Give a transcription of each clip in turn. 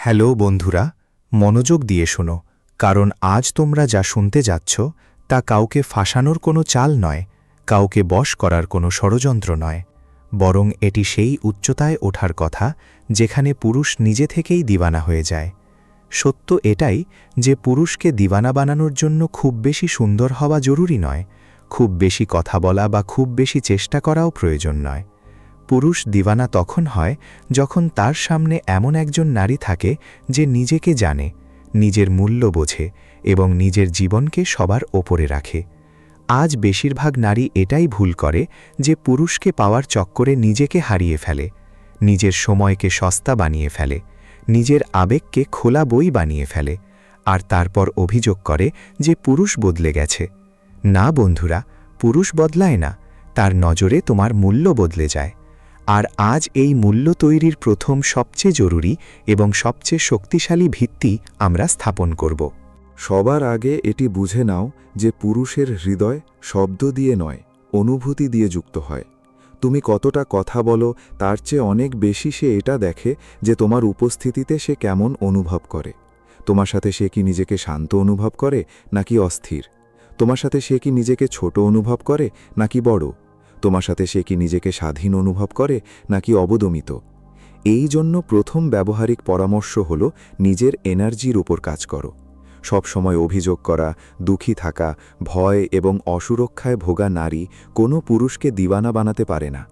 Hello বন্ধুরা, মনোযোগ দিয়ে শোনো, কারণ আজ তোমরা যা শুনতে যাচ্ছ তা কাউকে ফাঁসানোর কোনো চাল নয়, কাউকে বশ করার কোনো ষড়যন্ত্র নয়, বরং এটি সেই উচ্চতায় ওঠার কথা যেখানে পুরুষ নিজে থেকেই দিওয়ানা হয়ে যায়। সত্য এটাই যে পুরুষকে দিওয়ানা বানানোর জন্য খুব বেশি সুন্দর হওয়া জরুরি নয়, খুব বেশি কথা বলা বা খুব বেশি চেষ্টা করাও প্রয়োজন নয়। পুরুষ দিওয়ানা তখন হয় যখন তার সামনে এমন একজন নারী থাকে যে নিজেকে জানে, নিজের মূল্য বোঝে এবং নিজের জীবনকে সবার ওপরে রাখে। আজ বেশিরভাগ নারী এটাই ভুল করে যে পুরুষকে পাওয়ার চক্করে নিজেকে হারিয়ে ফেলে, নিজের সময়কে সস্তা বানিয়ে ফেলে, নিজের আবেগকে খোলা বই বানিয়ে ফেলে, আর তারপর অভিযোগ করে যে পুরুষ বদলে গেছে। না বন্ধুরা, পুরুষ বদলায় না, তার নজরে তোমার মূল্য বদলে যায়। আর আজ এই মূল্য তৈরির প্রথম সবচেয়ে জরুরি এবং সবচেয়ে শক্তিশালী ভিত্তি আমরা স্থাপন করব। সবার আগে এটি বুঝে নাও যে পুরুষের হৃদয় শব্দ দিয়ে নয়, অনুভূতি দিয়ে যুক্ত হয়। তুমি কতটা কথা বলো তার চেয়ে অনেক বেশি সে এটা দেখে যে তোমার উপস্থিতিতে সে কেমন অনুভব করে। তোমার সাথে সে কি নিজেকে শান্ত অনুভব করে নাকি অস্থির? তোমার সাথে সে কি নিজেকে ছোট অনুভব করে নাকি বড়? তোমার সাথে সে কি নিজেকে স্বাধীন অনুভব করে নাকি অবদমিত? এই জন্য প্রথম ব্যবহারিক পরামর্শ হল নিজের এনার্জির উপর কাজ করো। সব সময় অভিযোগ করা, দুঃখী থাকা, ভয় এবং অসুরক্ষায় ভোগা নারী কোনো পুরুষকে দিওয়ানা বানাতে পারে না।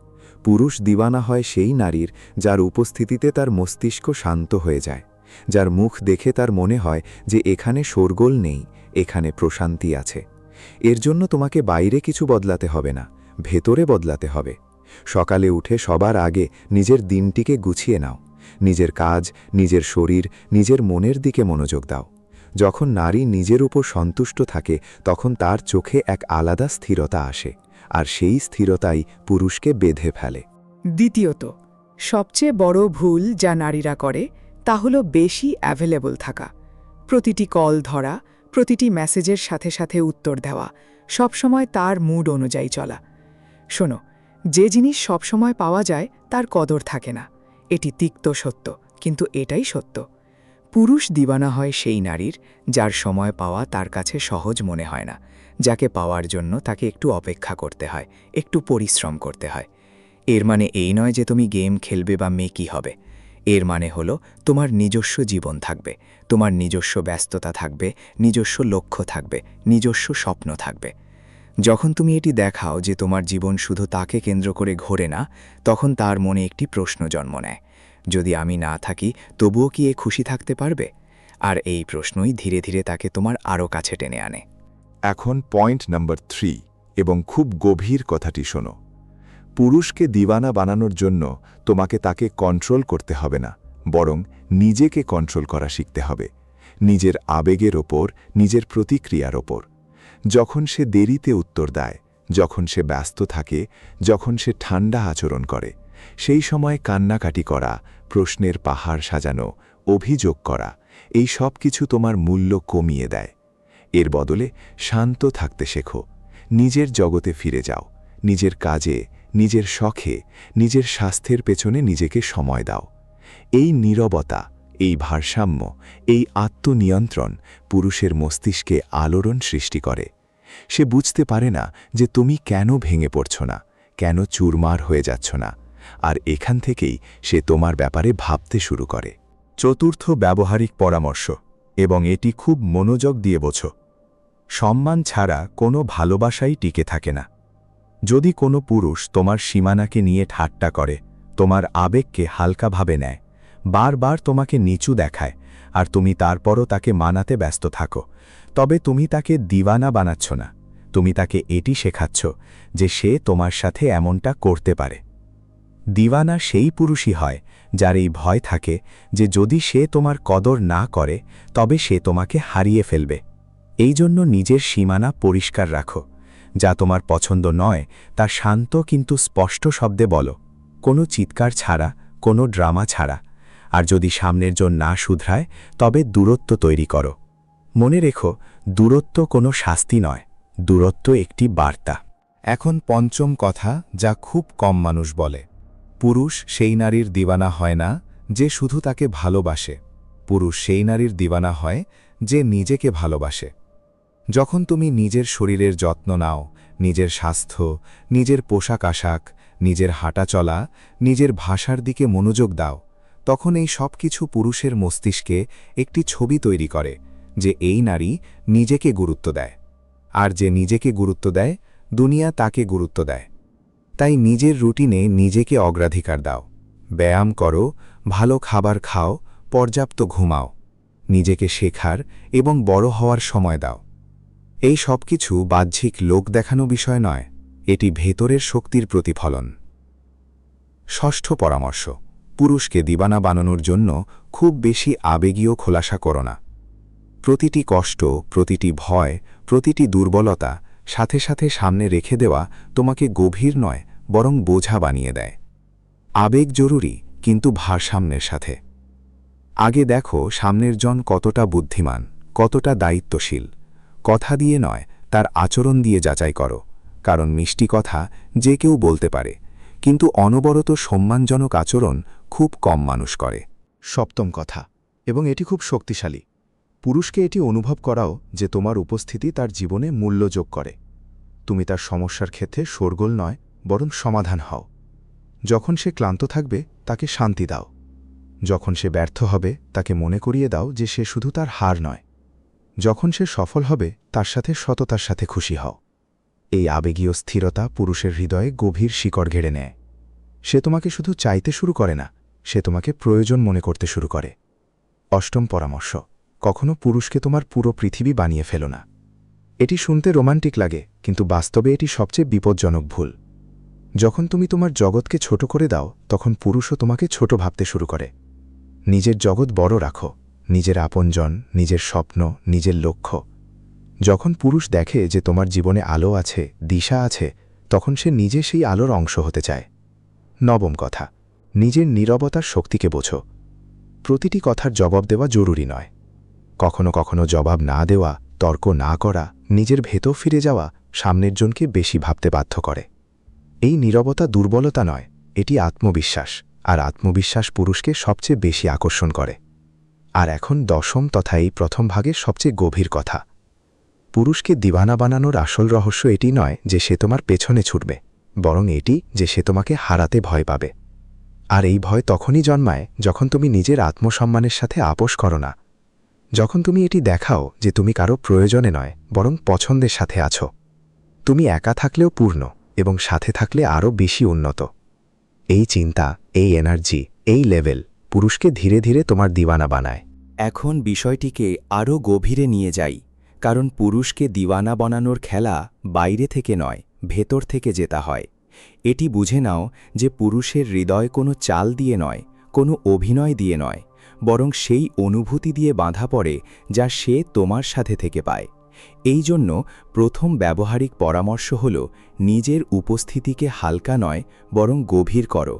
পুরুষ দিওয়ানা হয় সেই নারীর যার উপস্থিতিতে তার মস্তিষ্ক শান্ত হয়ে যায়, যার মুখ দেখে তার মনে হয় যে এখানে শোরগোল নেই, এখানে প্রশান্তি আছে। এর জন্য তোমাকে বাইরে কিছু বদলাতে হবে না, ভেতরে বদলাতে হবে। সকালে উঠে সবার আগে নিজের দিনটিকে গুছিয়ে নাও। নিজের কাজ, নিজের শরীর, নিজের মনের দিকে মনোযোগ দাও। যখন নারী নিজের উপর সন্তুষ্ট থাকে তখন তার চোখে এক আলাদা স্থিরতা আসে, আর সেই স্থিরতাই পুরুষকে বেঁধে ফেলে। দ্বিতীয়ত, সবচেয়ে বড় ভুল যা নারীরা করে তা হলো বেশি অ্যাভেলেবল থাকা। প্রতিটি কল ধরা, প্রতিটি মেসেজের সাথে সাথে উত্তর দেওয়া, সবসময় তার মুড অনুযায়ী চলা। শোনো, যে জিনিস সবসময় পাওয়া যায় তার কদর থাকে না। এটি তিক্ত সত্য, কিন্তু এটাই সত্য। পুরুষ দিওয়ানা হয় সেই নারীর যার সময় পাওয়া তার কাছে সহজ মনে হয় না, যাকে পাওয়ার জন্য তাকে একটু অপেক্ষা করতে হয়, একটু পরিশ্রম করতে হয়। এর মানে এই নয় যে তুমি গেম খেলবে বা মেকি হবে। এর মানে হলো তোমার নিজস্ব জীবন থাকবে, তোমার নিজস্ব ব্যস্ততা থাকবে, নিজস্ব লক্ষ্য থাকবে, নিজস্ব স্বপ্ন থাকবে। যখন তুমি এটি দেখাও যে তোমার জীবন শুধু তাকে কেন্দ্র করে ঘোরে না, তখন তার মনে একটি প্রশ্ন জন্ম নেয়, যদি আমি না থাকি তবুও কি এ খুশি থাকতে পারবে? আর এই প্রশ্নই ধীরে ধীরে তাকে তোমার আরও কাছে টেনে আনে। এখন পয়েন্ট নাম্বার 3 এবং খুব গভীর কথাটি শোনো। পুরুষকে দিওয়ানা বানানোর জন্য তোমাকে তাকে কন্ট্রোল করতে হবে না, বরং নিজেকে কন্ট্রোল করা শিখতে হবে, নিজের আবেগের ওপর, নিজের প্রতিক্রিয়ার ওপর। যখন সে দেরিতে উত্তর দেয়, যখন সে ব্যস্ত থাকে, যখন সে ঠান্ডা আচরণ করে, সেই সময় কান্নাকাটি করা, প্রশ্নের পাহাড় সাজানো, অভিযোগ করা, এই সব কিছু তোমার মূল্য কমিয়ে দেয়। এর বদলে শান্ত থাকতে শেখো, নিজের জগতে ফিরে যাও, নিজের কাজে, নিজের শখে, নিজের স্বাস্থ্যের পেছনে নিজেকে সময় দাও। এই নীরবতা, এই ভারসাম্য, এই আত্মনিয়ন্ত্রণ পুরুষের মস্তিষ্কে আলোড়ন সৃষ্টি করে। সে বুঝতে পারে না যে তুমি কেন ভেঙে পড়ছ না, কেন চুরমার হয়ে যাচ্ছ না, আর এখান থেকেই সে তোমার ব্যাপারে ভাবতে শুরু করে। চতুর্থ ব্যবহারিক পরামর্শ, এবং এটি খুব মনোযোগ দিয়ে বোঝো। সম্মান ছাড়া কোনো ভালোবাসাই টিকে থাকে না। যদি কোনো পুরুষ তোমার সীমানাকে নিয়ে ঠাট্টা করে, তোমার আবেগকে হালকাভাবে নেয়, বারবার তোমাকে নিচু দেখায়, আর তুমি তারপরও তাকে মানাতে ব্যস্ত থাকো, তবে তুমি তাকে দিওয়ানা বানাচ্ছ না, তুমি তাকে এটি শেখাচ্ছ যে সে তোমার সাথে এমনটা করতে পারে। দিওয়ানা সেই পুরুষই হয় যার এই ভয় থাকে যে যদি সে তোমার কদর না করে তবে সে তোমাকে হারিয়ে ফেলবে। এই জন্য নিজের সীমানা পরিষ্কার রাখো। যা তোমার পছন্দ নয় তা শান্ত কিন্তু স্পষ্ট শব্দে বলো, কোনো চিৎকার ছাড়া, কোনো ড্রামা ছাড়া। আর যদি সামনের জন না শুধরায় তবে দূরত্ব তৈরি করো। মনে রেখো, দূরত্ব কোনো শাস্তি নয়, দূরত্ব একটি বার্তা। এখন পঞ্চম কথা যা খুব কম মানুষ বলে। পুরুষ সেই নারীর দিওয়ানা হয় না যে শুধু তাকে ভালোবাসে। পুরুষ সেই নারীর দিওয়ানা হয় যে নিজেকে ভালোবাসে। যখন তুমি নিজের শরীরের যত্ন নাও, নিজের স্বাস্থ্য, নিজের পোশাক আশাক, নিজের হাঁটা চলা, নিজের ভাষার দিকে মনোযোগ দাও, তখন এই সব কিছু পুরুষের মস্তিষ্কে একটি ছবি তৈরি করে যে এই নারী নিজেকে গুরুত্ব দেয়। আর যে নিজেকে গুরুত্ব দেয়, দুনিয়া তাকে গুরুত্ব দেয়। তাই নিজের রুটিনে নিজেকে অগ্রাধিকার দাও। ব্যায়াম করো, ভালো খাবার খাও, পর্যাপ্ত ঘুমাও। নিজেকে শেখার এবং বড় হওয়ার সময় দাও। এই সব কিছু বাহ্যিক লোক দেখানো বিষয় নয়, এটি ভেতরের শক্তির প্রতিফলন। ষষ্ঠ পরামর্শ: পুরুষকে দিওয়ানা বানানোর জন্য খুব বেশি আবেগীয় খোলাসা করো না। প্রতিটি কষ্ট, প্রতিটি ভয়, প্রতিটি দুর্বলতা সাথে সাথে সামনে রেখে দেওয়া তোমাকে গভীর নয়, বরং বোঝা বানিয়ে দেয়। আবেগ জরুরি, কিন্তু ভারসাম্যের সাথে। আগে দেখো সামনের জন কতটা বুদ্ধিমান, কতটা দায়িত্বশীল। কথা দিয়ে নয়, তার আচরণ দিয়ে যাচাই করো। কারণ মিষ্টি কথা যে কেউ বলতে পারে, কিন্তু অনবরত সম্মানজনক আচরণ খুব কম মানুষ করে। সপ্তম কথা, এবং এটি খুব শক্তিশালী। পুরুষকে এটি অনুভব করাও যে তোমার উপস্থিতি তার জীবনে মূল্য যোগ করে। তুমি তার সমস্যার ক্ষেত্রে শোরগোল নয়, বরং সমাধান হও। যখন সে ক্লান্ত থাকবে তাকে শান্তি দাও। যখন সে ব্যর্থ হবে তাকে মনে করিয়ে দাও যে সে শুধু তার হার নয়। যখন সে সফল হবে তার সাথে সততার সাথে খুশি হও। এই আবেগীয় স্থিরতা পুরুষের হৃদয়ে গভীর শিকড় ঘেড়ে নেয়। সে তোমাকে শুধু চাইতে শুরু করে না, সে তোমাকে প্রয়োজন মনে করতে শুরু করে। অষ্টম পরামর্শ: কখনো পুরুষকে তোমার পুরো পৃথিবী বানিয়ে ফেলো না। এটি শুনতে রোমান্টিক লাগে, কিন্তু বাস্তবে এটি সবচেয়ে বিপজ্জনক ভুল। যখন তুমি তোমার জগৎকে ছোট করে দাও, তখন পুরুষও তোমাকে ছোট ভাবতে শুরু করে। নিজের জগৎ বড় রাখো, নিজের আপনজন, নিজের স্বপ্ন, নিজের লক্ষ্য। যখন পুরুষ দেখে যে তোমার জীবনে আলো আছে, দিশা আছে, তখন সে নিজে সেই আলোর অংশ হতে চায়। নবম কথা: নিজের নীরবতার শক্তিকে বোঝো। প্রতিটি কথার জবাব দেওয়া জরুরি নয়। কখনো কখনো জবাব না দেওয়া, তর্ক না করা, নিজের ভেতর ফিরে যাওয়া সামনের জনকে বেশি ভাবতে বাধ্য করে। এই নীরবতা দুর্বলতা নয়, এটি আত্মবিশ্বাস, আর আত্মবিশ্বাস পুরুষকে সবচেয়ে বেশি আকর্ষণ করে। আর এখন দশম তথা এই প্রথম ভাগের সবচেয়ে গভীর কথা: পুরুষকে দিওয়ানা বানানোর আসল রহস্য এটি নয় যে সে তোমার পেছনে ছুটবে, বরং এটি যে সে তোমাকে হারাতে ভয় পাবে। আর এই ভয় তখনই জন্মায় যখন তুমি নিজের আত্মসম্মানের সাথে আপোষ করো না। যখন তুমি এটি দেখাও যে তুমি কারো প্রয়োজনে নয়, বরং পছন্দের সাথে আছো। তুমি একা থাকলেও পূর্ণ, এবং সাথে থাকলে আরও বেশি উন্নত। এই চিন্তা, এই এনার্জি, এই লেভেল পুরুষকে ধীরে ধীরে তোমার দিওয়ানা বানায়। এখন বিষয়টিকে আরও গভীরে নিয়ে যাই, কারণ পুরুষকে দিওয়ানা বানানোর খেলা বাইরে থেকে নয়, ভেতর থেকে জেতা হয়। এটি বুঝে নাও যে পুরুষের হৃদয় কোনো চাল দিয়ে নয়, কোনো অভিনয় দিয়ে নয়, বরং সেই অনুভূতি দিয়ে বাঁধা পড়ে যা সে তোমার সাথে থেকে পায়। এই জন্য প্রথম ব্যবহারিক পরামর্শ হল নিজের উপস্থিতিকে হালকা নয়, বরং গভীর করো।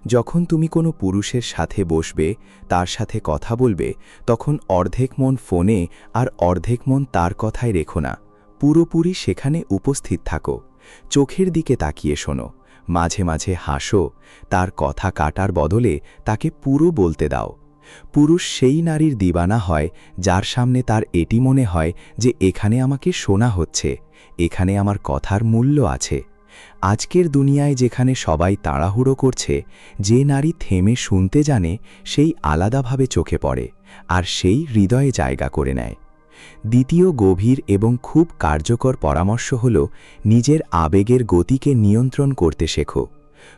যখন তুমি কোনো পুরুষের সাথে বসবে, তার সাথে কথা বলবে, তখন অর্ধেক মন ফোনে আর অর্ধেক মন তার কথায় রেখো না। পুরোপুরি সেখানে উপস্থিত থাকো। চোখের দিকে তাকিয়ে শোনো, মাঝে মাঝে হাসো, তার কথা কাটার বদলে তাকে পুরো বলতে দাও। পুরুষ সেই নারীর দিওয়ানা হয় যার সামনে তার এটি মনে হয় যে এখানে আমাকে শোনা হচ্ছে, এখানে আমার কথার মূল্য আছে। আজকের দুনিয়ায় যেখানে সবাই তাড়াহুড়ো করছে, যে নারী থেমে শুনতে জানে সেই আলাদাভাবে চোখে পড়ে, আর সেই হৃদয়ে জায়গা করে নেয়। দ্বিতীয় গভীর এবং খুব কার্যকর পরামর্শ হল নিজের আবেগের গতিকে নিয়ন্ত্রণ করতে শেখো।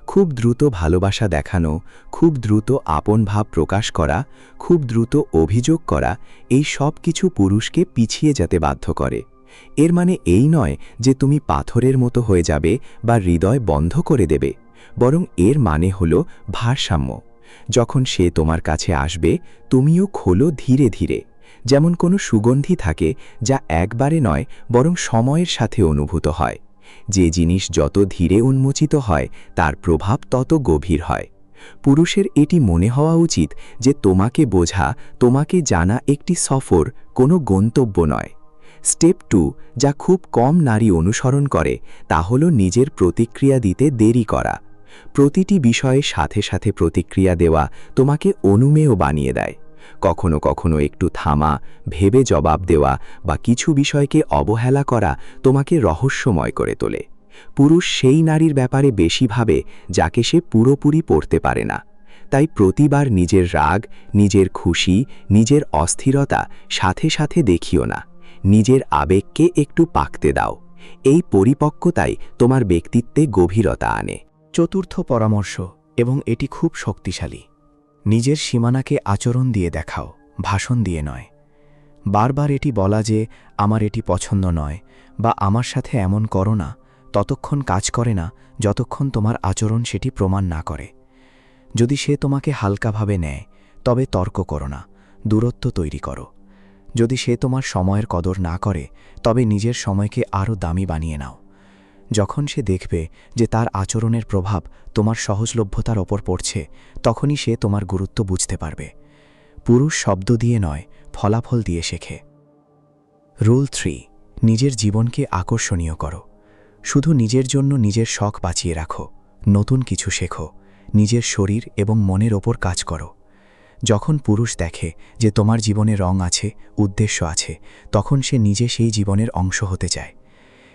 খুব দ্রুত ভালোবাসা দেখানো, খুব দ্রুত আপন ভাব প্রকাশ করা, খুব দ্রুত অভিযোগ করা, এই সব কিছু পুরুষকে পিছিয়ে যেতে বাধ্য করে। এর মানে এই নয় যে তুমি পাথরের মতো হয়ে যাবে বা হৃদয় বন্ধ করে দেবে, বরং এর মানে হল ভারসাম্য। যখন সে তোমার কাছে আসবে, তুমিও খোলো ধীরে ধীরে। যেমন কোনো সুগন্ধি থাকে যা একবারে নয়, বরং সময়ের সাথে অনুভূত হয়। যে জিনিস যত ধীরে উন্মোচিত হয়, তার প্রভাব তত গভীর হয়। পুরুষের এটি মনে হওয়া উচিত যে তোমাকে বোঝা, তোমাকে জানা একটি সফর, কোনো গন্তব্য নয়। স্টেপ 2, যা খুব কম নারী অনুসরণ করে, তা হল নিজের প্রতিক্রিয়া দিতে দেরি করা। প্রতিটি বিষয়ে সাথে সাথে প্রতিক্রিয়া দেওয়া তোমাকে অনুমেয় বানিয়ে দেয়। কখনো কখনো একটু থামা, ভেবে জবাব দেওয়া বা কিছু বিষয়কে অবহেলা করা তোমাকে রহস্যময় করে তোলে। পুরুষ সেই নারীর ব্যাপারে বেশি ভাবে যাকে সে পুরোপুরি পড়তে পারে না। তাই প্রতিবার নিজের রাগ, নিজের খুশি, নিজের অস্থিরতা সাথে সাথে দেখিও না। নিজের আবেগকে একটু পাকতে দাও। এই পরিপক্কতাই তোমার ব্যক্তিত্বে গভীরতা আনে। চতুর্থ পরামর্শ, এবং এটি খুব শক্তিশালী। নিজের সীমানাকে আচরণ দিয়ে দেখাও, ভাষণ দিয়ে নয়। বারবার এটি বলা যে আমার এটি পছন্দ নয় বা আমার সাথে এমন করো না, ততক্ষণ কাজ করে না যতক্ষণ তোমার আচরণ সেটি প্রমাণ না করে। যদি সে তোমাকে হালকাভাবে নেয়, তবে তর্ক করো না, দূরত্ব তৈরি করো। যদি সে তোমার সময়ের কদর না করে, তবে নিজের সময়কে আরও দামি বানিয়ে নাও। যখন সে দেখবে যে তার আচরণের প্রভাব তোমার সহজলভ্যতার ওপর পড়ছে, তখনই সে তোমার গুরুত্ব বুঝতে পারবে। পুরুষ শব্দ দিয়ে নয়, ফলাফল দিয়ে শেখে। রুল 3, নিজের জীবনকে আকর্ষণীয় করো। শুধু নিজের জন্য নিজের শখ বাঁচিয়ে রাখো, নতুন কিছু শেখো, নিজের শরীর এবং মনের ওপর কাজ করো। যখন পুরুষ দেখে যে তোমার জীবনে রং আছে, উদ্দেশ্য আছে, তখন সে নিজে সেই জীবনের অংশ হতে চায়।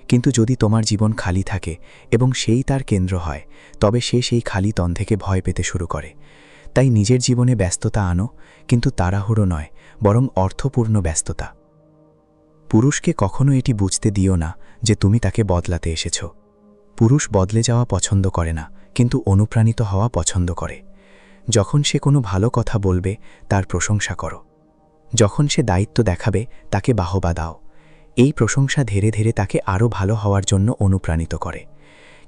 কিন্তু যদি তোমার জীবন খালি থাকে এবং সেই তার কেন্দ্র হয়, তবে সে সেই খালিতন থেকে ভয় পেতে শুরু করে। তাই নিজের জীবনে ব্যস্ততা আনো, কিন্তু তাড়াহুড়ো নয়, বরং অর্থপূর্ণ ব্যস্ততা। পুরুষকে কখনো এটি বুঝতে দিও না যে তুমি তাকে বদলাতে এসেছ। পুরুষ বদলে যাওয়া পছন্দ করে না, কিন্তু অনুপ্রাণিত হওয়া পছন্দ করে। যখন সে কোনো ভালো কথা বলবে, তার প্রশংসা করো। যখন সে দায়িত্ব দেখাবে, তাকে বাহবা দাও। এই প্রশংসা ধীরে ধীরে তাকে আরও ভালো হওয়ার জন্য অনুপ্রাণিত করে।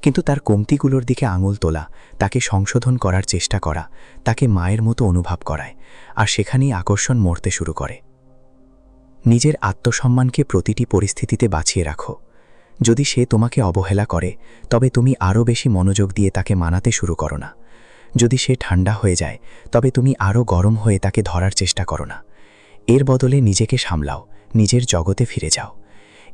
কিন্তু তার কমতিগুলোর দিকে আঙুল তোলা, তাকে সংশোধন করার চেষ্টা করা, তাকে মায়ের মতো অনুভব করায়, আর সেখানেই আকর্ষণ মরতে শুরু করে। নিজের আত্মসম্মানকে প্রতিটি পরিস্থিতিতে বাঁচিয়ে রাখো। যদি সে তোমাকে অবহেলা করে, তবে তুমি আরও বেশি মনোযোগ দিয়ে তাকে মানাতে শুরু করো না। যদি সে ঠান্ডা হয়ে যায়, তবে তুমি আরও গরম হয়ে তাকে ধরার চেষ্টা করো না। এর বদলে নিজেকে সামলাও, নিজের জগতে ফিরে যাও।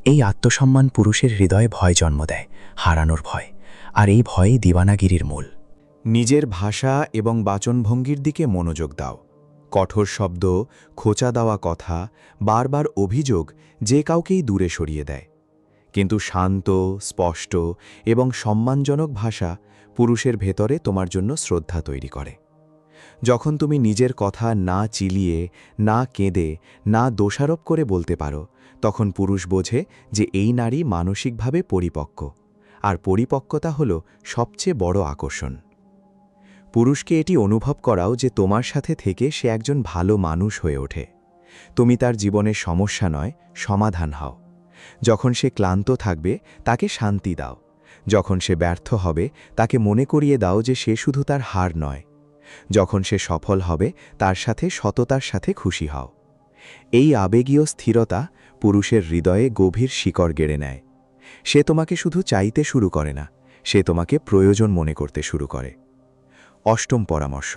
এই আত্মসম্মান পুরুষের হৃদয়ে ভয় জন্ম দেয়, হারানোর ভয়, আর এই ভয়ই দিওয়ানাগিরির মূল। নিজের ভাষা এবং বাচনভঙ্গির দিকে মনোযোগ দাও। কঠোর শব্দ, খোঁচা দেওয়া কথা, বারবার অভিযোগ যে কাউকেই দূরে সরিয়ে দেয়। কিন্তু শান্ত, স্পষ্ট এবং সম্মানজনক ভাষা পুরুষের ভেতরে তোমার জন্য শ্রদ্ধা তৈরি করে। যখন তুমি নিজের কথা না চিলিয়ে, না কেঁদে, না দোষারোপ করে বলতে পারো, তখন পুরুষ বোঝে যে এই নারী মানসিকভাবে পরিপক্ক, আর পরিপক্কতা হল সবচেয়ে বড় আকর্ষণ। পুরুষকে এটি অনুভব করাও যে তোমার সাথে থেকে সে একজন ভালো মানুষ হয়ে ওঠে। তুমি তার জীবনের সমস্যা নয়, সমাধান হও। যখন সে ক্লান্ত থাকবে, তাকে শান্তি দাও। যখন সে ব্যর্থ হবে, তাকে মনে করিয়ে দাও যে সে শুধু তার হার নয়। যখন সে সফল হবে, তার সাথে সততার সাথে খুশি হও। এই আবেগীয় স্থিরতা পুরুষের হৃদয়ে গভীর শিকড় গেড়ে নেয়। সে তোমাকে শুধু চাইতে শুরু করে না, সে তোমাকে প্রয়োজন মনে করতে শুরু করে। অষ্টম পরামর্শ,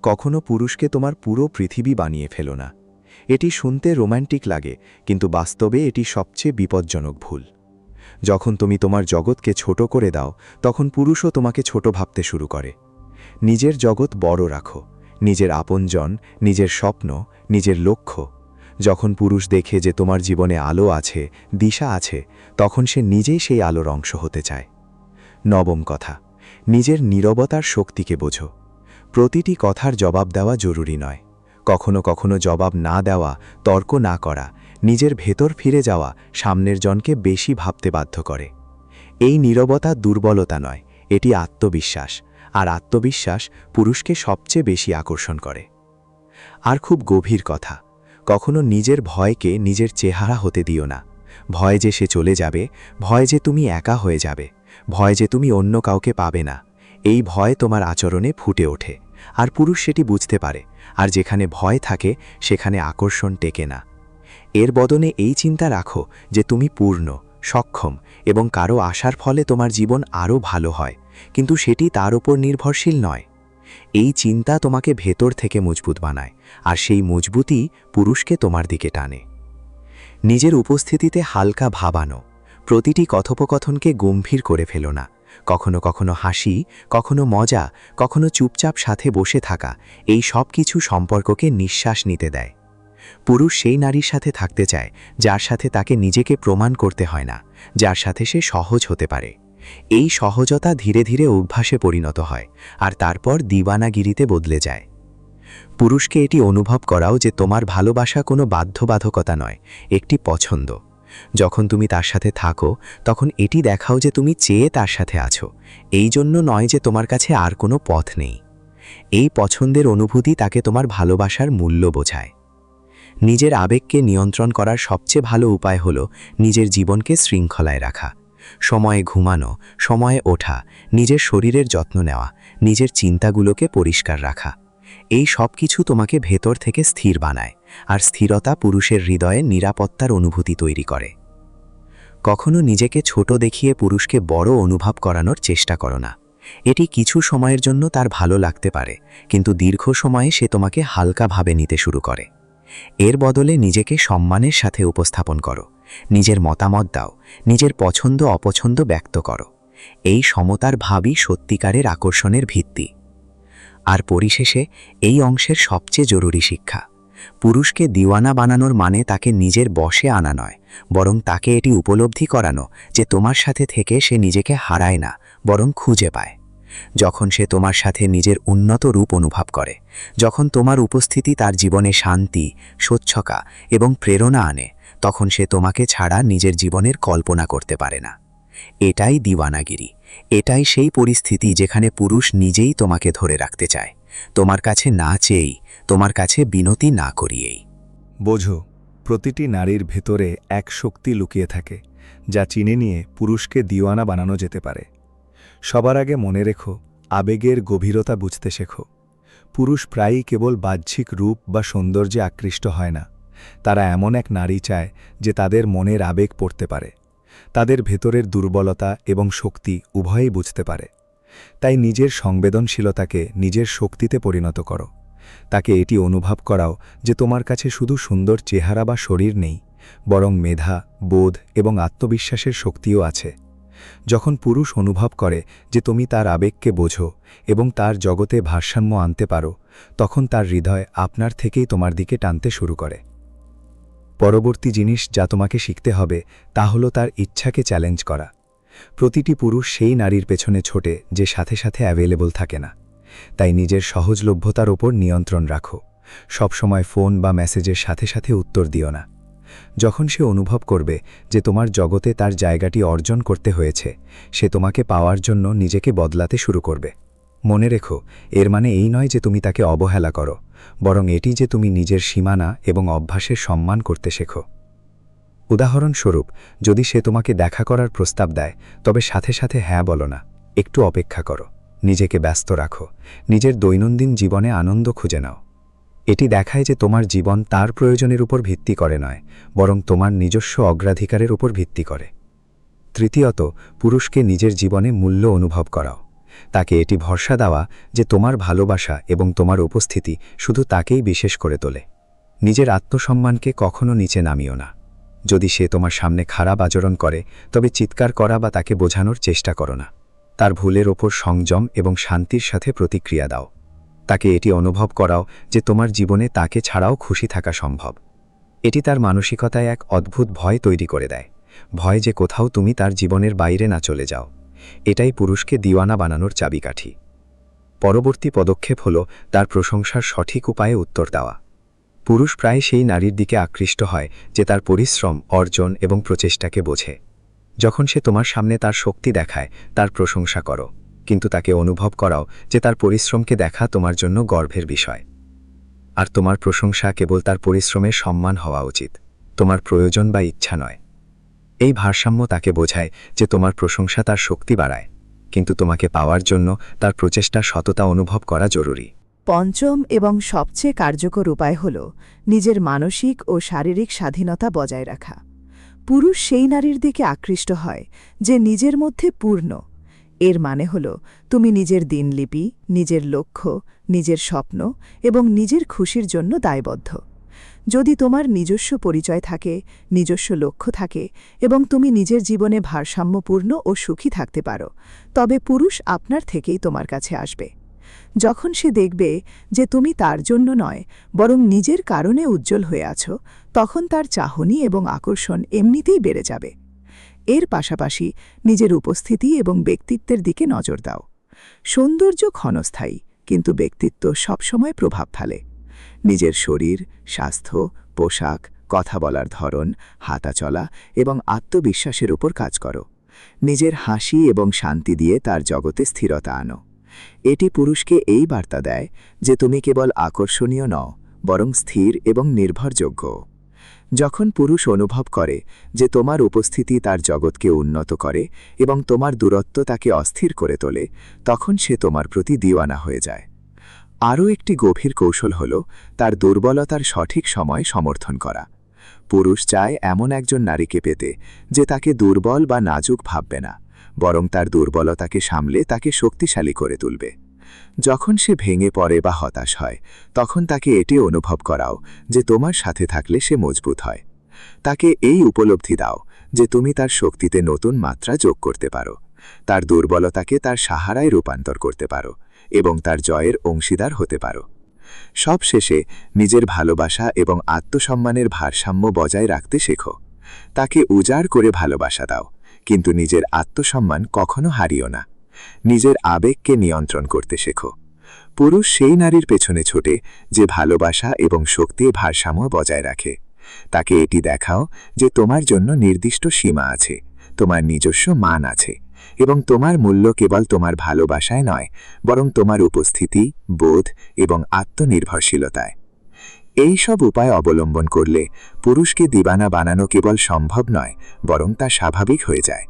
কখনো পুরুষকে তোমার পুরো পৃথিবী বানিয়ে ফেলো না। এটি শুনতে রোম্যান্টিক লাগে, কিন্তু বাস্তবে এটি সবচেয়ে বিপজ্জনক ভুল। যখন তুমি তোমার জগৎকে ছোট করে দাও, তখন পুরুষও তোমাকে ছোট ভাবতে শুরু করে। নিজের জগৎ বড় রাখো, নিজের আপনজন, নিজের স্বপ্ন, নিজের লক্ষ্য। যখন পুরুষ দেখে যে তোমার জীবনে আলো আছে, দিশা আছে, তখন সে নিজেই সেই আলোর অংশ হতে চায়। নবম কথা, নিজের নীরবতার শক্তিকে বোঝো। প্রতিটি কথার জবাব দেওয়া জরুরি নয়। কখনো কখনো জবাব না দেওয়া, তর্ক না করা, নিজের ভেতর ফিরে যাওয়া সামনের জনকে বেশি ভাবতে বাধ্য করে। এই নীরবতা দুর্বলতা নয়, এটি আত্মবিশ্বাস, আর আত্মবিশ্বাস পুরুষকে সবচেয়ে বেশি আকর্ষণ করে। আর খুব গভীর কথা, কখনো নিজের ভয়কে নিজের চেহারা হতে দিও না। ভয় যে সে চলে যাবে, ভয় যে তুমি একা হয়ে যাবে, ভয় যে তুমি অন্য কাউকে পাবে না, এই ভয় তোমার আচরণে ফুটে ওঠে, আর পুরুষ সেটি বুঝতে পারে। আর যেখানে ভয় থাকে, সেখানে আকর্ষণ টেকে না। এর বদলে এই চিন্তা রাখো যে তুমি পূর্ণ, সক্ষম, এবং কারো আশার ফলে তোমার জীবন আরও ভালো হয়, কিন্তু সেটি তার উপর নির্ভরশীল নয়। এই চিন্তা তোমাকে ভেতর থেকে মজবুত বানায়, আর সেই মজবুতি পুরুষকে তোমার দিকে টানে। নিজের উপস্থিতিতে হালকা ভাবানো, প্রতিটি কথোপকথনকে গম্ভীর করে ফেলো না। কখনো কখনো হাসি, কখনো মজা, কখনো চুপচাপ সাথে বসে থাকা, এই সব কিছু সম্পর্ককে নিঃশ্বাস নিতে দেয়। পুরুষ সেই নারীর সাথে থাকতে চায় যার সাথে তাকে নিজেকে প্রমাণ করতে হয় না, যার সাথে সে সহজ হতে পারে। এই সহজতা ধীরে ধীরে অভ্যাসে পরিণত হয় আর তারপর দিওয়ানাগিরিতে বদলে যায়। পুরুষকে এটি অনুভব করাও যে তোমার ভালোবাসা কোনো বাধ্যবাধকতা নয়, একটি পছন্দ। যখন তুমি তার সাথে থাকো তখন এটি দেখাও যে তুমি চেয়ে তার সাথে আছো, এই জন্য নয় যে তোমার কাছে আর কোনো পথ নেই। এই পছন্দের অনুভূতি তাকে তোমার ভালোবাসার মূল্য বোঝায়। নিজের আবেগকে নিয়ন্ত্রণ করার সবচেয়ে ভালো উপায় হল নিজের জীবনকে শৃঙ্খলায় রাখা। সময়ে ঘুমানো, সময়ে ওঠা, নিজের শরীরের যত্ন নেওয়া, নিজের চিন্তাগুলোকে পরিষ্কার রাখা, এই সব কিছু তোমাকে ভেতর থেকে স্থির বানায়, আর স্থিরতা পুরুষের হৃদয়ে নিরাপত্তার অনুভূতি তৈরি করে। কখনো নিজেকে ছোট দেখিয়ে পুরুষকে বড় অনুভব করানোর চেষ্টা করো না। এটি কিছু সময়ের জন্য তার ভালো লাগতে পারে, কিন্তু দীর্ঘ সময়ে সে তোমাকে হালকাভাবে নিতে শুরু করে। এর বদলে নিজেকে সম্মানের সাথে উপস্থাপন করো, নিজের মতামত দাও, নিজের পছন্দ অপছন্দ ব্যক্ত করো। এই সমতার ভাবই সত্যিকারের আকর্ষণের ভিত্তি। আর পরিশেষে এই অংশের সবচেয়ে জরুরি শিক্ষা, পুরুষকে দিওয়ানা বানানোর মানে তাকে নিজের বশে আনা নয়, বরং তাকে এটি উপলব্ধি করানো যে তোমার সাথে থেকে সে নিজেকে হারায় না, বরং খুঁজে পায়। যখন সে তোমার সাথে নিজের উন্নত রূপ অনুভব করে, যখন তোমার উপস্থিতি তার জীবনে শান্তি, স্বচ্ছতা এবং প্রেরণা আনে, তখন সে তোমাকে ছাড়া নিজের জীবনের কল্পনা করতে পারে না। এটাই দিওয়ানাগিরি, এটাই সেই পরিস্থিতি যেখানে পুরুষ নিজেই তোমাকে ধরে রাখতে চায়, তোমার কাছে না চেয়েই, তোমার কাছে বিনতি না করিয়েই। বোঝো, প্রতিটি নারীর ভেতরে এক শক্তি লুকিয়ে থাকে, যা চিনে নিয়ে পুরুষকে দিওয়ানা বানানো যেতে পারে। সবার আগে মনে রেখো, আবেগের গভীরতা বুঝতে শেখো। পুরুষ প্রায়ই কেবল বাহ্যিক রূপ বা সৌন্দর্যে আকৃষ্ট হয় না, তারা এমন এক নারী চায় যে তাদের মনের আবেগ পড়তে পারে, তাদের ভেতরের দুর্বলতা এবং শক্তি উভয়ই বুঝতে পারে। তাই নিজের সংবেদনশীলতাকে নিজের শক্তিতে পরিণত করো। তাকে এটি অনুভব করাও যে তোমার কাছে শুধু সুন্দর চেহারা বা শরীর নেই, বরং মেধা, বোধ এবং আত্মবিশ্বাসের শক্তিও আছে। যখন পুরুষ অনুভব করে যে তুমি তার আবেগকে বোঝো এবং তার জগতে ভারসাম্য আনতে পারো, তখন তার হৃদয় আপনার থেকেই তোমার দিকে টানতে শুরু করে। পরবর্তী জিনিস যা তোমাকে শিখতে হবে তা হলো তার ইচ্ছাকে চ্যালেঞ্জ করা। প্রতিটি পুরুষ সেই নারীর পেছনে ছোটে যে সাথে সাথে অ্যাভেলেবল থাকে না। তাই নিজের সহজলভ্যতার ওপর নিয়ন্ত্রণ রাখো। সবসময় ফোন বা মেসেজের সাথে সাথে উত্তর দিও না। যখন সে অনুভব করবে যে তোমার জগতে তার জায়গাটি অর্জন করতে হয়েছে, সে তোমাকে পাওয়ার জন্য নিজেকে বদলাতে শুরু করবে। মনে রেখো, এর মানে এই নয় যে তুমি তাকে অবহেলা করো, বরং এটি যে তুমি নিজের সীমানা এবং অভ্যাসের সম্মান করতে শেখো। উদাহরণস্বরূপ, যদি সে তোমাকে দেখা করার প্রস্তাব দেয়, তবে সাথে সাথে হ্যাঁ বলো না, একটু অপেক্ষা করো, নিজেকে ব্যস্ত রাখো, নিজের দৈনন্দিন জীবনে আনন্দ খুঁজে নাও। এটি দেখায় যে তোমার জীবন তার প্রয়োজনের উপর ভিত্তি করে নয়, বরং তোমার নিজস্ব অগ্রাধিকারের উপর ভিত্তি করে। তৃতীয়ত, পুরুষকে নিজের জীবনে মূল্য অনুভব করাও। তাকে এটি ভরসা দেওয়া যে তোমার ভালোবাসা এবং তোমার উপস্থিতি শুধু তাকেই বিশেষ করে তোলে। নিজের আত্মসম্মানকে কখনো নিচে নামিও না। যদি সে তোমার সামনে খারাপ আচরণ করে, তবে চিৎকার করা বা তাকে বোঝানোর চেষ্টা করো না। তার ভুলের ওপর সংযম এবং শান্তির সাথে প্রতিক্রিয়া দাও। তাকে এটি অনুভব করাও যে তোমার জীবনে তাকে ছাড়াও খুশি থাকা সম্ভব। এটি তার মানসিকতায় এক অদ্ভুত ভয় তৈরি করে দেয়, ভয় যে কোথাও তুমি তার জীবনের বাইরে না চলে যাও। এটাই পুরুষকে দিওয়ানা বানানোর চাবিকাঠি। পরবর্তী পদক্ষেপ হল তার প্রশংসার সঠিক উপায়ে উত্তর দেওয়া। পুরুষ প্রায় সেই নারীর দিকে আকৃষ্ট হয় যে তার পরিশ্রম, অর্জন এবং প্রচেষ্টাকে বোঝে। যখন সে তোমার সামনে তার শক্তি দেখায়, তার প্রশংসা করো, কিন্তু তাকে অনুভব করাও যে তার পরিশ্রমকে দেখা তোমার জন্য গর্বের বিষয়। আর তোমার প্রশংসা কেবল তার পরিশ্রমের সম্মান হওয়া উচিত, তোমার প্রয়োজন বা ইচ্ছা নয়। এই ভারসাম্য তাকে বোঝায় যে তোমার প্রশংসা তার শক্তি বাড়ায়, কিন্তু তোমাকে পাওয়ার জন্য তার প্রচেষ্টার সততা অনুভব করা জরুরি। পঞ্চম এবং সবচেয়ে কার্যকর উপায় হল নিজের মানসিক ও শারীরিক স্বাধীনতা বজায় রাখা। পুরুষ সেই নারীর দিকে আকৃষ্ট হয় যে নিজের মধ্যে পূর্ণ। এর মানে হল তুমি নিজের দিনলিপি, নিজের লক্ষ্য, নিজের স্বপ্ন এবং নিজের খুশির জন্য দায়বদ্ধ। যদি তোমার নিজস্ব পরিচয় থাকে, নিজস্ব লক্ষ্য থাকে এবং তুমি নিজের জীবনে ভারসাম্যপূর্ণ ও সুখী থাকতে পারো, তবে পুরুষ আপনার থেকেই তোমার কাছে আসবে। যখন সে দেখবে যে তুমি তার জন্য নয়, বরং নিজের কারণে উজ্জ্বল হয়ে আছো, তখন তার চাহনি এবং আকর্ষণ এমনিতেই বেড়ে যাবে। এর পাশাপাশি নিজের উপস্থিতি এবং ব্যক্তিত্বের দিকে নজর দাও। সৌন্দর্য ক্ষণস্থায়ী, কিন্তু ব্যক্তিত্ব সবসময় প্রভাব ফেলে। নিজের শরীর, স্বাস্থ্য, পোশাক, কথা বলার ধরন, হাঁটা চলা এবং আত্মবিশ্বাসের উপর কাজ করো। নিজের হাসি এবং শান্তি দিয়ে তার জগতে স্থিরতা আনো। এটি পুরুষকে এই বার্তা দেয় যে তুমি কেবল আকর্ষণীয় নও, বরং স্থির এবং নির্ভরযোগ্য। যখন পুরুষ অনুভব করে যে তোমার উপস্থিতি তার জগৎকে উন্নত করে এবং তোমার দূরত্ব তাকে অস্থির করে তোলে, তখন সে তোমার প্রতি দিওয়ানা হয়ে যায়। আরও একটি গভীর কৌশল হল তার দুর্বলতার সঠিক সময় সমর্থন করা। পুরুষ চায় এমন একজন নারীকে পেতে যে তাকে দুর্বল বা নাজুক ভাববে না, বরং তার দুর্বলতাকে সামলে তাকে শক্তিশালী করে তুলবে। যখন সে ভেঙে পড়ে বা হতাশ হয়, তখন তাকে এটি অনুভব করাও যে তোমার সাথে থাকলে সে মজবুত হয়। তাকে এই উপলব্ধি দাও যে তুমি তার শক্তিতে নতুন মাত্রা যোগ করতে পারো, তার দুর্বলতাকে তার সাহারায় রূপান্তর করতে পারো এবং তার জয়ের অংশীদার হতে পারো। সবশেষে নিজের ভালোবাসা এবং আত্মসম্মানের ভারসাম্য বজায় রাখতে শেখো। তাকে উজাড় করে ভালোবাসা দাও, কিন্তু নিজের আত্মসম্মান কখনো হারিও না। নিজের আবেগকে নিয়ন্ত্রণ করতে শেখো। পুরুষ সেই নারীর পেছনে ছোটে যে ভালোবাসা এবং শক্তির ভারসাম্য বজায় রাখে। তাকে এটি দেখাও যে তোমার জন্য নির্দিষ্ট সীমা আছে, তোমার নিজস্ব মান আছে এবং তোমার মূল্য কেবল তোমার ভালোবাসায় নয়, বরং তোমার উপস্থিতি, বোধ এবং আত্মনির্ভরশীলতায়। এই সব উপায় অবলম্বন করলে পুরুষকে দিবানা বানানো কেবল সম্ভব নয়, বরং তা স্বাভাবিক হয়ে যায়।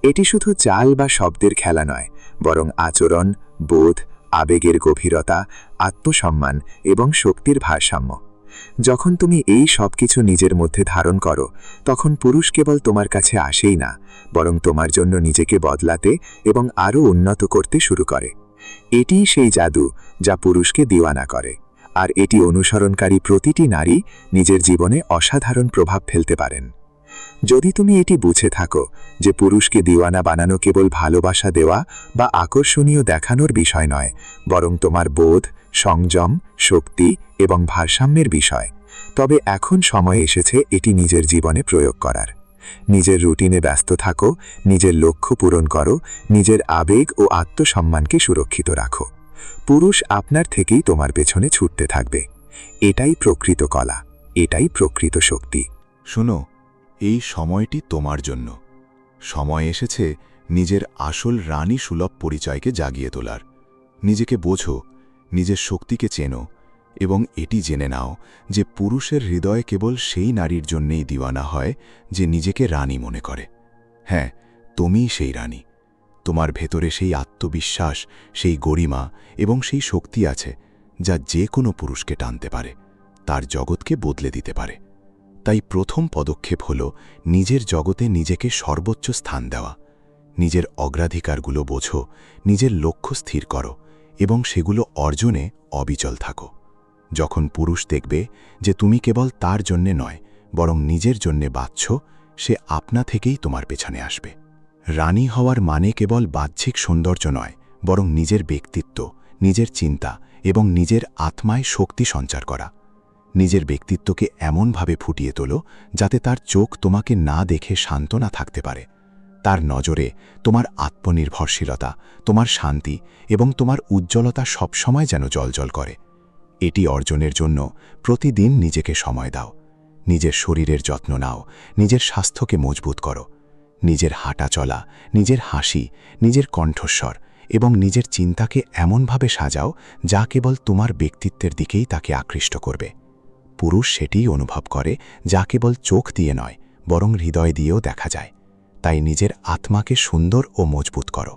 এটি শুধু চাল বা শব্দের খেলা নয়, বরং আচরণ, বোধ, আবেগের গভীরতা, আত্মসম্মান এবং শক্তির ভারসাম্য। যখন তুমি এই সব কিছু নিজের মধ্যে ধারণ করো, তখন পুরুষ কেবল তোমার কাছে আসেই না, বরং তোমার জন্য নিজেকে বদলাতে এবং আরও উন্নত করতে শুরু করে। এটিই সেই জাদু যা পুরুষকে দিওয়ানা করে, আর এটি অনুসরণকারী প্রতিটি নারী নিজের জীবনে অসাধারণ প্রভাব ফেলতে পারেন। যদি তুমি এটি বুঝে থাকো যে পুরুষকে দিওয়ানা বানানো কেবল ভালোবাসা দেওয়া বা আকর্ষণীয় দেখানোর বিষয় নয়, বরং তোমার বোধ, সংযম, শক্তি এবং ভারসাম্যের বিষয়, তবে এখন সময় এসেছে এটি নিজের জীবনে প্রয়োগ করার। নিজের রুটিনে ব্যস্ত থাকো, নিজের লক্ষ্য পূরণ করো, নিজের আবেগ ও আত্মসম্মানকে সুরক্ষিত রাখো। পুরুষ আপনার থেকেই তোমার পেছনে ছুটতে থাকবে। এটাই প্রকৃত কলা, এটাই প্রকৃত শক্তি। শোনো, এই সময়টি তোমার জন্য। সময় এসেছে নিজের আসল রানী সুলভ পরিচয়কে জাগিয়ে তোলার। নিজেকে বোঝো, নিজের শক্তিকে চেনো এবং এটি জেনে নাও যে পুরুষের হৃদয় কেবল সেই নারীর জন্যেই দিওয়ানা হয় যে নিজেকে রানী মনে করে। হ্যাঁ, তুমিই সেই রানী। তোমার ভেতরে সেই আত্মবিশ্বাস, সেই গরিমা এবং সেই শক্তি আছে যা যে কোনো পুরুষকে টানতে পারে, তার জগৎকে বদলে দিতে পারে। তাই প্রথম পদক্ষেপ হল নিজের জগতে নিজেকে সর্বোচ্চ স্থান দেওয়া। নিজের অগ্রাধিকারগুলো বোঝো, নিজের লক্ষ্য স্থির করো এবং সেগুলো অর্জনে অবিচল থাকো। যখন পুরুষ দেখবে যে তুমি কেবল তার জন্যে নয়, বরং নিজের জন্যে বাঁচছ, সে আপনা থেকেই তোমার পেছনে আসবে। রানী হওয়ার মানে কেবল বাহ্যিক সৌন্দর্য নয়, বরং নিজের ব্যক্তিত্ব, নিজের চিন্তা এবং নিজের আত্মায় শক্তি সঞ্চার করা। নিজের ব্যক্তিত্বকে এমনভাবে ফুটিয়ে তোলো যাতে তার চোখ তোমাকে না দেখে শান্ত না থাকতে পারে। তার নজরে তোমার আত্মনির্ভরশীলতা, তোমার শান্তি এবং তোমার উজ্জ্বলতা সবসময় যেন জ্বলজ্বল করে। এটি অর্জনের জন্য প্রতিদিন নিজেকে সময় দাও। নিজের শরীরের যত্ন নাও, নিজের স্বাস্থ্যকে মজবুত করো। নিজের হাঁটা চলা, নিজের হাসি, নিজের কণ্ঠস্বর এবং নিজের চিন্তাকে এমনভাবে সাজাও যা কেবল তোমার ব্যক্তিত্বের দিকেই তাকে আকৃষ্ট করবে। পুরুষ সেটিই অনুভব করে যা কেবল চোখ দিয়ে নয়, বরং হৃদয় দিয়েও দেখা যায়। তাই নিজের আত্মাকে সুন্দর ও মজবুত করো।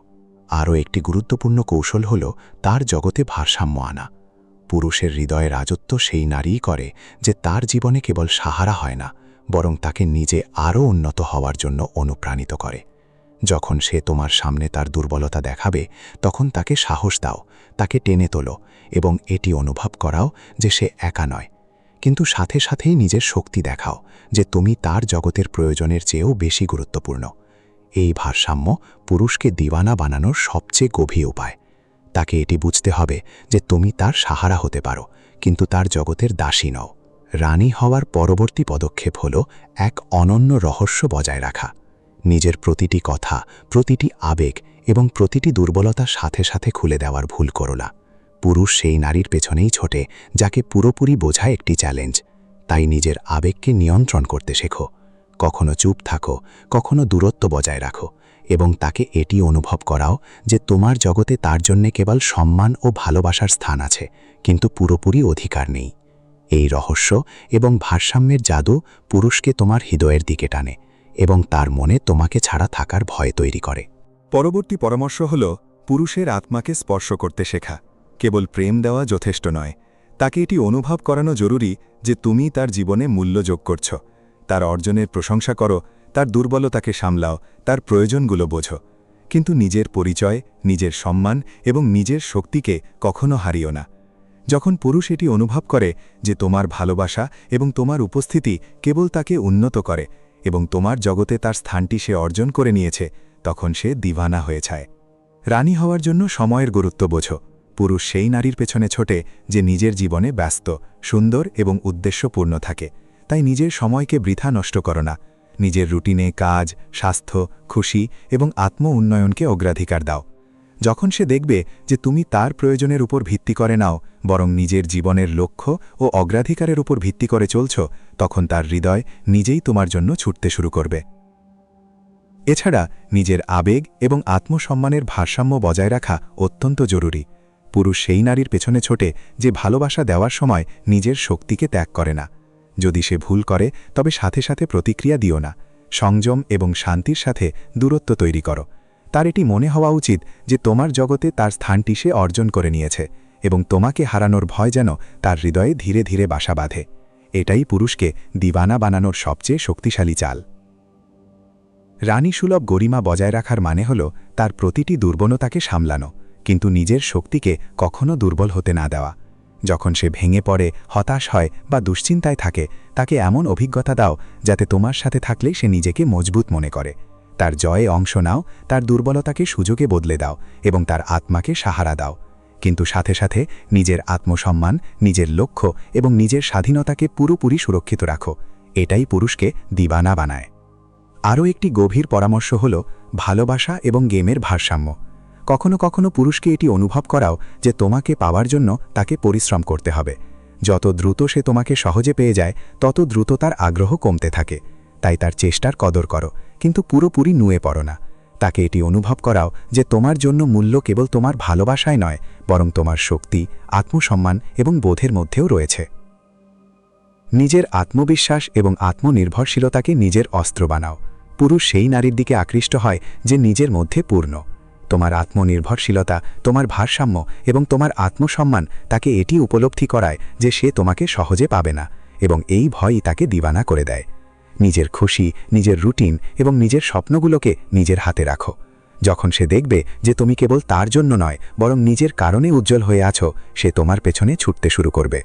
আরও একটি গুরুত্বপূর্ণ কৌশল হল তার জগতে ভারসাম্য আনা। পুরুষের হৃদয়ে রাজত্ব সেই নারীই করে যে তার জীবনে কেবল সাহারা হয় না, বরং তাকে নিজে আরও উন্নত হওয়ার জন্য অনুপ্রাণিত করে। যখন সে তোমার সামনে তার দুর্বলতা দেখাবে, তখন তাকে সাহস দাও, তাকে টেনে তোলো এবং এটি অনুভব করাও যে সে একা নয়। কিন্তু সাথে সাথেই নিজের শক্তি দেখাও যে তুমি তার জগতের প্রয়োজনের চেয়েও বেশি গুরুত্বপূর্ণ। এই ভারসাম্য পুরুষকে দিওয়ানা বানানোর সবচেয়ে গভীর উপায়। তাকে এটি বুঝতে হবে যে তুমি তার সাহারা হতে পারো, কিন্তু তার জগতের দাসী নও। রানী হওয়ার পরবর্তী পদক্ষেপ হল এক অনন্য রহস্য বজায় রাখা। নিজের প্রতিটি কথা, প্রতিটি আবেগ এবং প্রতিটি দুর্বলতার সাথে সাথে খুলে দেওয়ার ভুল করো না। পুরুষ সেই নারীর পেছনেই ছোটে যাকে পুরোপুরি বোঝা একটি চ্যালেঞ্জ। তাই নিজের আবেগকে নিয়ন্ত্রণ করতে শেখো। কখনো চুপ থাকো, কখনো দূরত্ব বজায় রাখো, এবং তাকে এটি অনুভব করাও যে তোমার জগতে তার জন্যে কেবল সম্মান ও ভালোবাসার স্থান আছে, কিন্তু পুরোপুরি অধিকার নেই। এই রহস্য এবং ভারসাম্যের জাদু পুরুষকে তোমার হৃদয়ের দিকে টানে এবং তার মনে তোমাকে ছাড়া থাকার ভয় তৈরি করে। পরবর্তী পরামর্শ হল পুরুষের আত্মাকে স্পর্শ করতে শেখা। কেবল প্রেম দেওয়া যথেষ্ট নয়, তাকে এটি অনুভব করানো জরুরি যে তুমি তার জীবনে মূল্য যোগ করছ। তার অর্জনের প্রশংসা করো, তার দুর্বলতাকে সামলাও, তার প্রয়োজনগুলো বোঝো, কিন্তু নিজের পরিচয়, নিজের সম্মান এবং নিজের শক্তিকে কখনো হারিও না। যখন পুরুষ এটি অনুভব করে যে তোমার ভালোবাসা এবং তোমার উপস্থিতি কেবল তাকে উন্নত করে এবং তোমার জগতে তার স্থানটি সে অর্জন করে নিয়েছে, তখন সে দিওয়ানা হয়ে যায়। রানী হওয়ার জন্য সময়ের গুরুত্ব বোঝো। পুরুষ সেই নারীর পেছনে ছোটে যে নিজের জীবনে ব্যস্ত, সুন্দর এবং উদ্দেশ্যপূর্ণ থাকে। তাই নিজের সময়কে বৃথা নষ্ট করো না। নিজের রুটিনে কাজ, স্বাস্থ্য, খুশি এবং আত্ম উন্নয়নকে অগ্রাধিকার দাও। যখন সে দেখবে যে তুমি তার প্রয়োজনের উপর ভিত্তি করে নাও, বরং নিজের জীবনের লক্ষ্য ও অগ্রাধিকারের উপর ভিত্তি করে চলছ, তখন তার হৃদয় নিজেই তোমার জন্য ছুটতে শুরু করবে। এছাড়া নিজের আবেগ এবং আত্মসম্মানের ভারসাম্য বজায় রাখা অত্যন্ত জরুরি। পুরুষ সেই নারীর পেছনে ছোটে যে ভালোবাসা দেওয়ার সময় নিজের শক্তিকে ত্যাগ করে না। যদি সে ভুল করে তবে সাথে সাথে প্রতিক্রিয়া দিও না। সংযম এবং শান্তির সাথে দূরত্ব তৈরি করো। তার এটি মনে হওয়া উচিত যে তোমার জগতে তার স্থানটি সে অর্জন করে নিয়েছে এবং তোমাকে হারানোর ভয় যেন তার হৃদয়ে ধীরে ধীরে বাসা বাঁধে। এটাই পুরুষকে দিওয়ানা বানানোর সবচেয়ে শক্তিশালী চাল। রানীসুলভ গরিমা বজায় রাখার মানে হল তার প্রতিটি দুর্বলতাকে সামলানো, কিন্তু নিজের শক্তিকে কখনো দুর্বল হতে না দেওয়া। যখন সে ভেঙে পড়ে, হতাশ হয় বা দুশ্চিন্তায় থাকে, তাকে এমন অভিজ্ঞতা দাও যাতে তোমার সাথে থাকলে সে নিজেকে মজবুত মনে করে। তার জয়ে অংশ নাও, তার দুর্বলতাকে সুযোগে বদলে দাও এবং তার আত্মাকে সাহারা দাও, কিন্তু সাথে সাথে নিজের আত্মসম্মান, নিজের লক্ষ্য এবং নিজের স্বাধীনতাকে পুরোপুরি সুরক্ষিত রাখো। এটাই পুরুষকে দিওয়ানা বানায়। আরও একটি গভীর পরামর্শ হল ভালোবাসা এবং গেমের ভারসাম্য। কখনো কখনো পুরুষকে এটি অনুভব করাও যে তোমাকে পাওয়ার জন্য তাকে পরিশ্রম করতে হবে। যত দ্রুত সে তোমাকে সহজে পেয়ে যায়, তত দ্রুত তার আগ্রহ কমতে থাকে। তাই তার চেষ্টার কদর করো, কিন্তু পুরোপুরি নুয়ে পড়ো না। তাকে এটি অনুভব করাও যে তোমার জন্য মূল্য কেবল তোমার ভালোবাসায় নয়, বরং তোমার শক্তি, আত্মসম্মান এবং বোধের মধ্যেও রয়েছে। নিজের আত্মবিশ্বাস এবং আত্মনির্ভরশীলতাকে নিজের অস্ত্র বানাও। পুরুষ সেই নারীর দিকে আকৃষ্ট হয় যে নিজের মধ্যে পূর্ণ। তোমার আত্মনির্ভরশীলতা, তোমার ভারসাম্য এবং তোমার আত্মসম্মান তাকে এটি উপলব্ধি করায় যে সে তোমাকে সহজে পাবে না, এবং এই ভয়ই তাকে দিওয়ানা করে দেয়। নিজের খুশি, নিজের রুটিন এবং নিজের স্বপ্নগুলোকে নিজের হাতে রাখো। যখন সে দেখবে যে তুমি কেবল তার জন্য নয়, বরং নিজের কারণে উজ্জ্বল হয়ে আছো, সে তোমার পেছনে ছুটতে শুরু করবে।